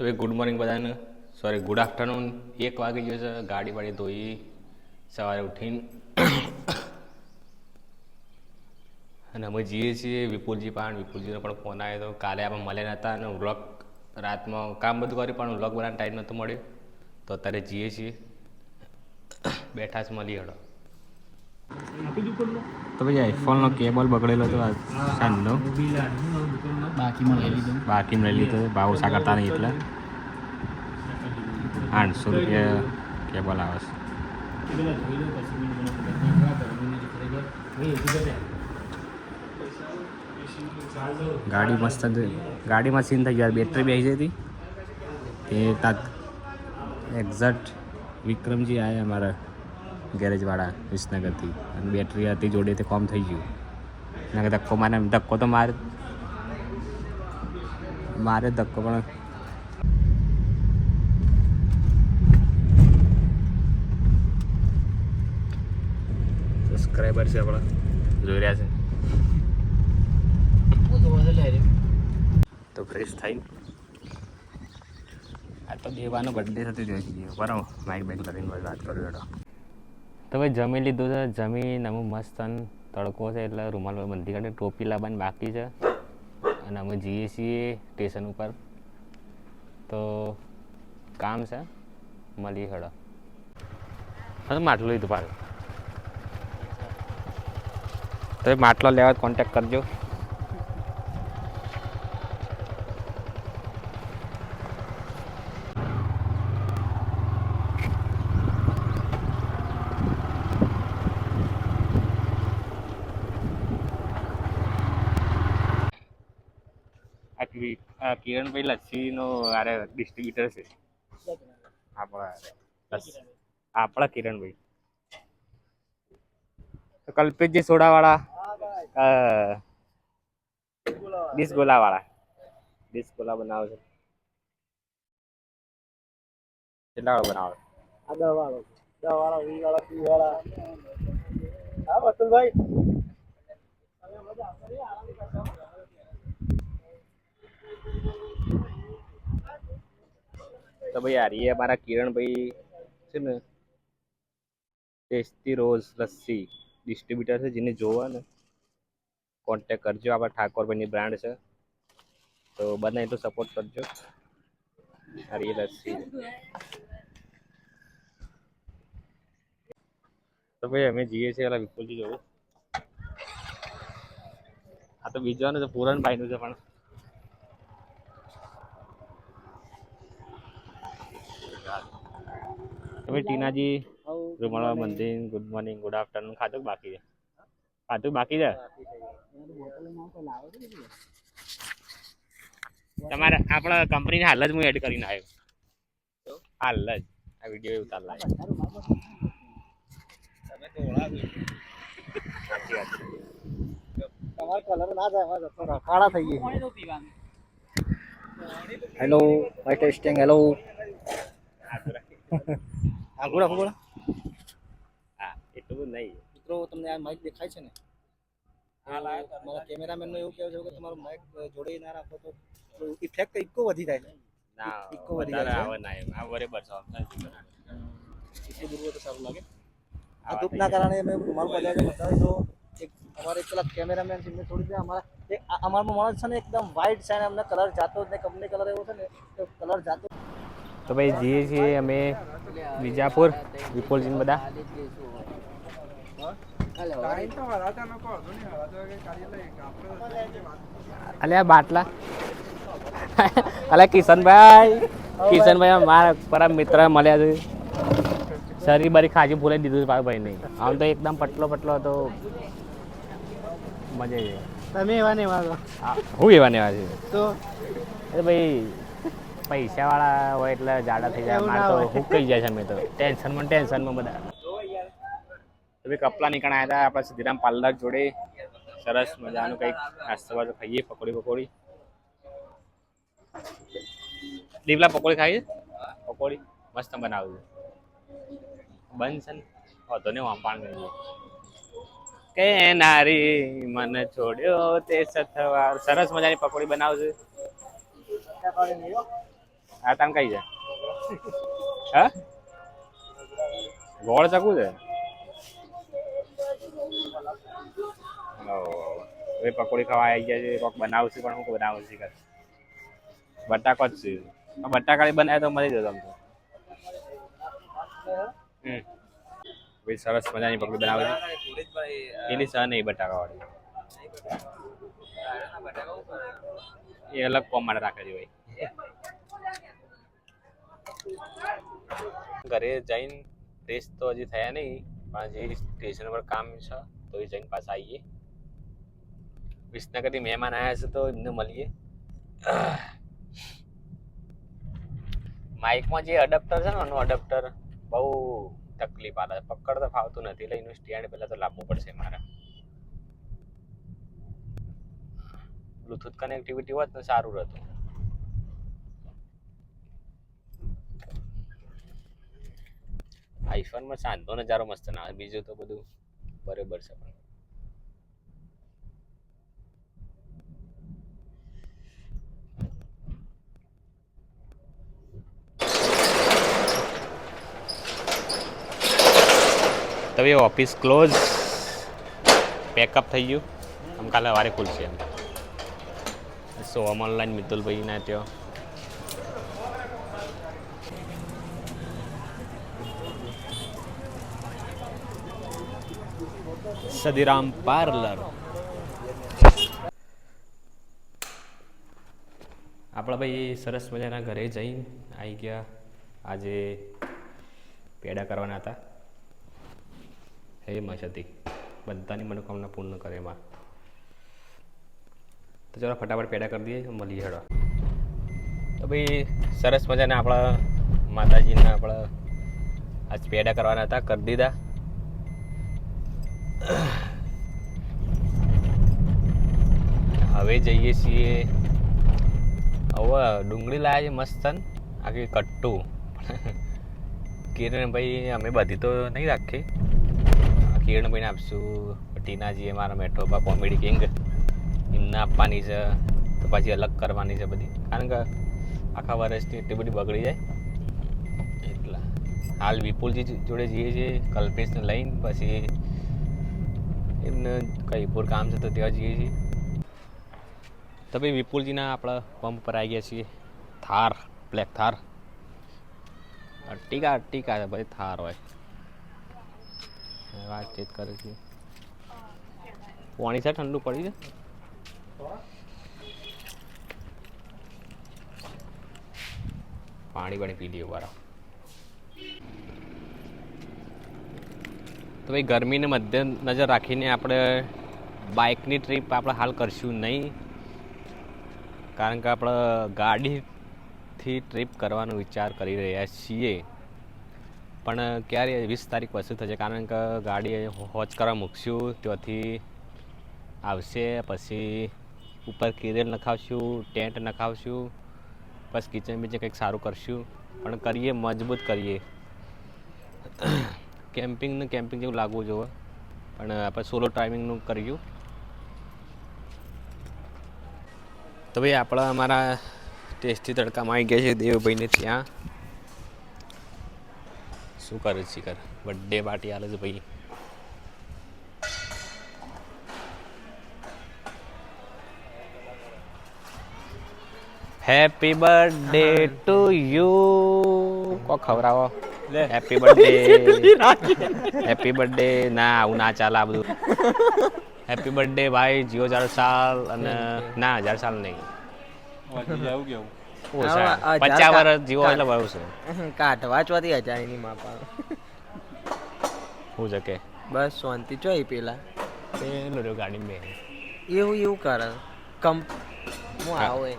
તો એ good morning બધાને, sorry good afternoon. 1 વાગી ગયો છે. ગાડી વાડી ધોઈ સવારે ઉઠીને અને અમે જઈએ છીએ વિપુલજી વિપુલજીનો પણ ફોન આવ્યો હતો. કાલે આપણે મળ્યા નહોતા અને વ્લોગ રાતમાં કામ બધું કર્યું પણ વ્લોગ બનાવવાનો ટાઈમ નહોતો મળ્યો. તો અત્યારે જઈએ છીએ, બેઠા જ મળી હડો. તો ભાઈ આઈફોનનો કેબલ બગડેલો હતો સાંજનો, બાકીમાં લઈ લીધો. ભાવ ઓછા કરતા નહીં એટલે 800 રૂપિયા કેબલ આવે છે. ગાડી મસ્ત હતી, ગાડીમાં સીન થઈ ગયા. બેટરી બેસી જઈ હતી તે તાત એક્ઝેક્ટ વિક્રમજી આવ્યા અમારા ગેરેજવાળા વિસનગરથી, અને બેટરી હતી જોડે તે કોમ થઈ ગયું. એના કે ધક્કો મારે, ધક્કો તો મારે ધક્કો પણ સબસ્ક્રાઈબર છે આપણા, જોઈ રહ્યા છે. તો ફ્રેશ થઈને આ તો દેવાનો બર્થડે થતી જોઈ ગયો બરાબર. માઇક બેક કરીને વાત કરું એડો. તો ભાઈ જમી લીધું છે. જમીન અમે મસ્ત તડકો છે એટલે રૂમાલ બંધી કાઢી, ટોપી લાવવાની બાકી છે. અને અમે જઈએ છીએ સ્ટેશન ઉપર, તો કામ છે, મળીએ હડો. હા માટલું લીધું પાછું. તો માટલો લેવા કોન્ટેક્ટ કરજો. આ કિરણભાઈ લસ્સીનો આરે ડિસ્ટ્રીબ્યુટર છે આપણા કિરણભાઈ. તો કલ્પેશજી સોડાવાળા, ડિસ્કોલા બનાવે છે. કેટલા વાળો બનાવે? આ 10 વાળો, 20 વાળો, 30 વાળો. હા બતુલભાઈ, તો ભાઈ યાર એ અમારા કિરણભાઈ છે ને, ટેસ્ટી રોઝ લસ્સી ડિસ્ટ્રીબ્યુટર છે. જેને જોવા ને કોન્ટેક્ટ કરજો. આપણા ઠાકોરભાઈની બ્રાન્ડ છે, તો બને તો સપોર્ટ કરજો. સારી લસ્સી. તો ભાઈ અમે જઈએ છીએ એલા વિપુલજી જોડે. આ તો બીજવાનું છે, પૂરણભાઈનું છે. પણ તમે ટીનાજી રૂમાળા મંદિર ગુડ મોર્નિંગ ગુડ આફ્ટરનૂન ખાધું બાકી છે? ખાધું બાકી છે તમારે? આપણા કંપનીને હાલ જ હું એડ કરીને આવ્યો, હાલ જ આ વિડીયો ઉતાર લાવ્યો. સાચી વાત. તમારો કલર ના જાય, કાળા થઈ ગયા. Hello my testing. હેલો આગળ આગળ. હા એટલું નહીં મિત્રો. તમને આ માઇક દેખાય છે ને? મારા કેમેરામેનનું એવું કહેવું છે કે તમારો માઇક જોડે ના રાખો તો ઇફેક્ટ ઇકો વધી જાય છે. ના ઇકો વધી જાય છે. આ બરાબર છે. એટલું દૂર તો સારું લાગે. આ ધૂપના કારણે મેં રૂમાલ બજાવ્યો બતાવ્યો. તો એક અમારે પેલા કેમેરામેન છે એમને થોડી અમારામાં માણસ છે ને એકદમ વ્હાઇટ છે ને અમને કલર જાતો જ નહીં. કંપની કલર એવો છે ને તો કલર જાતો. તો ભાઈ જઈએ છીએ અમે વિજાપુર, વિપુલજી બધા. અલ્યા બાટલા અલ્યા કિશનભાઈ મારા પરમ મિત્ર મળ્યા છે. શરીર બારી ખાજી ભૂલાઈ દીધું ભાઈ નહીં. આમ તો એકદમ પટલો હતો. મજા આવી. તમે એવા ને એવા હું એવા ને એવા છે તો ભાઈ પૈસા વાળા હોય એટલે જાડા થઈ જાય. મારે તો હું કઈ જાય છે. અમે તો ટેન્શનમાં બધા. કપલા નીકળ આવ્યા હતા આપણા સિદ્ધિરામ પાર્લર જોડે. સરસ મજાનું કંઈક નાસ્તો વાસ્તો ખાઈએ. પકોડી દીપલા પકોડી ખાઈએ. પકોડી મસ્ત બનાવું બંધ છે ને તો ને વાંપાણ કે નારી મને છોડ્યો તે સથવાર. સરસ મજાની પકોડી બનાવશે. આ તાન કઈ છે હા ગોળ ચકું છે હવે પકોડી ખાવા આવી ગયા છે કોક બનાવશે પણ હું બનાવશે કર બટાકો જ છે બટાકા બનાવે તો મળી જતો આમ તો ભાઈ સરસ મજાની પકોડી બનાવે છે એની સહ નહીં બટાકા વાળી એ અલગ કોમ માટે રાખે છે ભાઈ ઘરે જઈને ફ્રેશ તો હજી થયા નહીં પણ જે સ્ટેશન પર કામ છે તો એ જઈને પાછા આવીએ વિસનગરથી મહેમાન આવ્યા છે તો એમને મળીએ માઇકમાં જે અડપ્ટર છે ને એનું અડપ્ટર બહુ તકલીફ આવે પકડ તો ફાવતું નથી એટલે એનું સ્ટેન્ડ પહેલાં તો લાવવું પડશે મારે બ્લુટૂથ કનેક્ટિવિટી હોત તો સારું રહેતું આઈફોનમાં શાંતો નજારો મસ્ત ના આવે બીજું તો બધું બરોબર છે પણ તો એ ઓફિસ ક્લોઝ પેકઅપ થઈ ગયું આમ કાલે સવારે ખુલશે એમ સોમ ઓનલાઈન મિતુલભાઈ ના ત્યાં સદીરામ પાર્લર આપણા ભાઈ સરસ મજાના ઘરે જઈને આવી ગયા આજે પેડા કરવાના હતા હે મશતી બધાની મનોકામના પૂર્ણ કરે એમાં તો ચાલો ફટાફટ પેડા કરી દઈએ મળીએ હેડો તો ભાઈ સરસ મજાના આપણા માતાજીના આપણા આજ પેડા કરવાના હતા કરી દીધા હવે જઈએ છીએ હવે ડુંગળી લાવ્યા છે મસ્તન આખી કટ્ટું કિરણભાઈ અમે બધી તો નહીં રાખી કિરણભાઈને આપશું ટીનાજી અમારા મેઠોબા કોમેડી કિંગ એમને આપવાની છે તો પછી અલગ કરવાની છે બધી કારણ કે આખા વર્ષની એટલી બધી બગડી જાય એટલા હાલ વિપુલજી જોડે જઈએ છીએ કલ્પેશને લઈને પછી એમને કંઈ પૂર કામ છે તો ત્યાં જઈએ છીએ તો ભાઈ વિપુલજીના આપણા પંપ પર આવી ગયા છીએ થાર બ્લેક થાર અટ્ટિકા છે ભાઈ થાર હોય વાતચીત કરે છે પાણી છે ઠંડુ પડી છે પાણી પી લઈએ બરાબર તો ભાઈ ગરમીને મધ્ય નજર રાખીને આપણે બાઇકની ટ્રીપ આપણે હાલ કરશું નહીં કારણ કે આપણે ગાડીથી ટ્રીપ કરવાનો વિચાર કરી રહ્યા છીએ પણ ક્યારે 20 તારીખ પછી થશે કારણ કે ગાડી હોચ કરવા મૂકશું ત્યાંથી આવશે પછી ઉપર કેરેલ નખાવશું ટેન્ટ નખાવશું બસ કિચન બીચે કંઈક સારું કરશું પણ કરીએ મજબૂત કરીએ કેમ્પિંગ જેવું લાગવું જોઈએ પણ આપણે સોલો ટ્રાવેલિંગનું કર્યું તો ભાઈ આપણા અમારા ટેસ્ટી તડકામાં આવી ગયા છે દેવભાઈને ત્યાં શું કરે છે બર્થડે પાર્ટી આલે છે ભાઈ હેપી બર્થડે ટુ યુ કો ખવડાવો હેપી બર્થડે ના આવું ના ચાલે આ બધું હેપી બર્થડે ભાઈ જીઓ 1000 સાલ અને ના 1000 સાલ નહીં 50 વર્ષ જીવો એટલે બહુ છે કાઢ વાંચવાથી અજાયની માપા હું છે કે બસ શાંતિ જોઈ પેલા પેલો ગાડી બે એવું કરે હું આવું